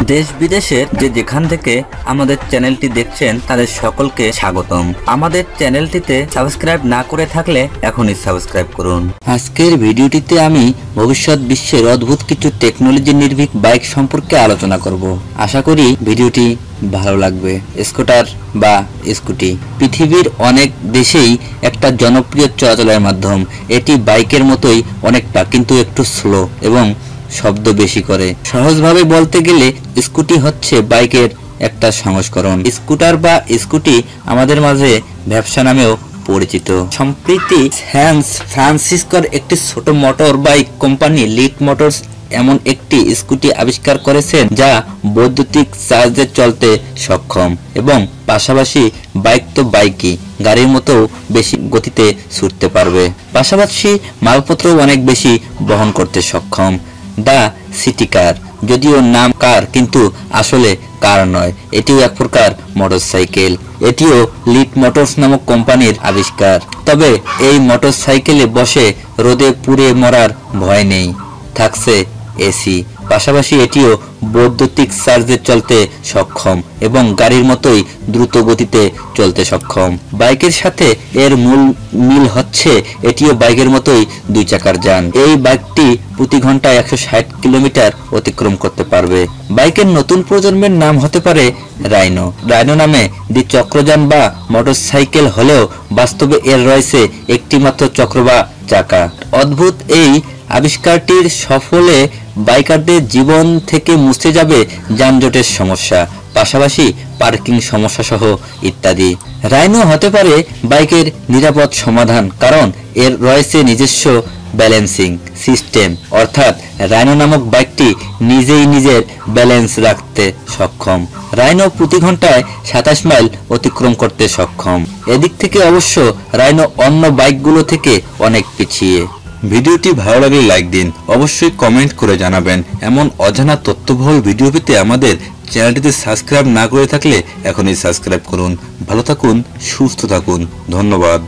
দেশ বিদেশের যেখান থেকে আমাদের চ্যানেলটি দেখছেন তাদের সকলকে স্বাগতম। আমাদের চ্যানেলটিতে সাবস্ক্রাইব না করে থাকলে এখনই সাবস্ক্রাইব করুন। আজকের ভিডিওটিতে আমি ভবিষ্যৎ বিশ্বের অদ্ভুত কিছু টেকনোলজি নির্ভীক বাইক সম্পর্কে আলোচনা করব। আশা করি ভিডিওটি ভালো লাগবে। স্কুটার বা স্কুটি পৃথিবীর অনেক দেশেই একটা জনপ্রিয় চলাচলের মাধ্যম। এটি বাইকের মতোই অনেকটা, কিন্তু একটু স্লো এবং শব্দ বেশি করে। সহজভাবে বলতে গেলে স্কুটি হচ্ছে বাইকের একটা সংস্করণ। স্কুটার বা স্কুটি আমাদের মাঝে ব্যবসা নামেও পরিচিত। সম্প্রতি স্যান ফ্রান্সিসকোর একটি ছোট motor bike company Lit Motors এমন একটি স্কুটি আবিষ্কার করেছেন যা বৈদ্যুতিক চার্জে চলতে সক্ষম এবং পাশাপাশি বাইক তো বাইকই, গাড়ির মতো বেশি গতিতে ছুটতে পারবে। পাশাপাশি মালপত্র অনেক বেশি বহন করতে সক্ষম। দা সিটি কার, যদিও নাম কার কিন্তু আসলে কার নয়, এটিও এক প্রকার মোটরসাইকেল। এটিও লিট মোটরস নামক কোম্পানির আবিষ্কার। তবে এই মোটরসাইকেলে বসে রোদে পুড়ে মরার ভয় নেই, থাকছে এসি। পাশাপাশি এটিও বৈদ্যুতিক চার্জে চলতে সক্ষম এবং গাড়ির মতোই দ্রুত গতিতে চলতে সক্ষম। বাইকের সাথে এর মূল মিল হচ্ছে এটিও বাইকের মতোই দুই চাকার যান। এই বাইকটি প্রতি ঘন্টায় 160 কিলোমিটার অতিক্রম করতে পারবে। বাইকের নতুন প্রজন্মের নাম হতে পারে রাইনো। রাইনো নামে দ্বিচক্রযান বা মোটরসাইকেল হলেও বাস্তবে এর রয়েছে একটি মাত্র চক্র বা চাকা। অদ্ভুত এই আবিষ্কারটির সফলে বাইকারদের জীবন থেকে মুছে যাবে যানজটের সমস্যা, পাশাপাশি পার্কিং সমস্যা সহ ইত্যাদি। রাইনো হতে পারে বাইকের নিরাপদ সমাধান, কারণ এর রয়েছে নিজস্ব ব্যালেন্সিং সিস্টেম, অর্থাৎ রাইনো নামক বাইকটি নিজেই নিজের ব্যালেন্স রাখতে সক্ষম। রাইনো প্রতি ঘন্টায় 27 মাইল অতিক্রম করতে সক্ষম। এদিক থেকে অবশ্য রাইনো অন্য বাইকগুলো থেকে অনেক পিছিয়ে। ভিডিওটি ভালো লাগলে লাইক দিন, অবশ্যই কমেন্ট করে জানাবেন। এমন অজানা তথ্যবহুল ভিডিও পেতে আমাদের চ্যানেলটিতে সাবস্ক্রাইব না করে থাকলে এখনই সাবস্ক্রাইব করুন। ভালো থাকুন, সুস্থ থাকুন, ধন্যবাদ।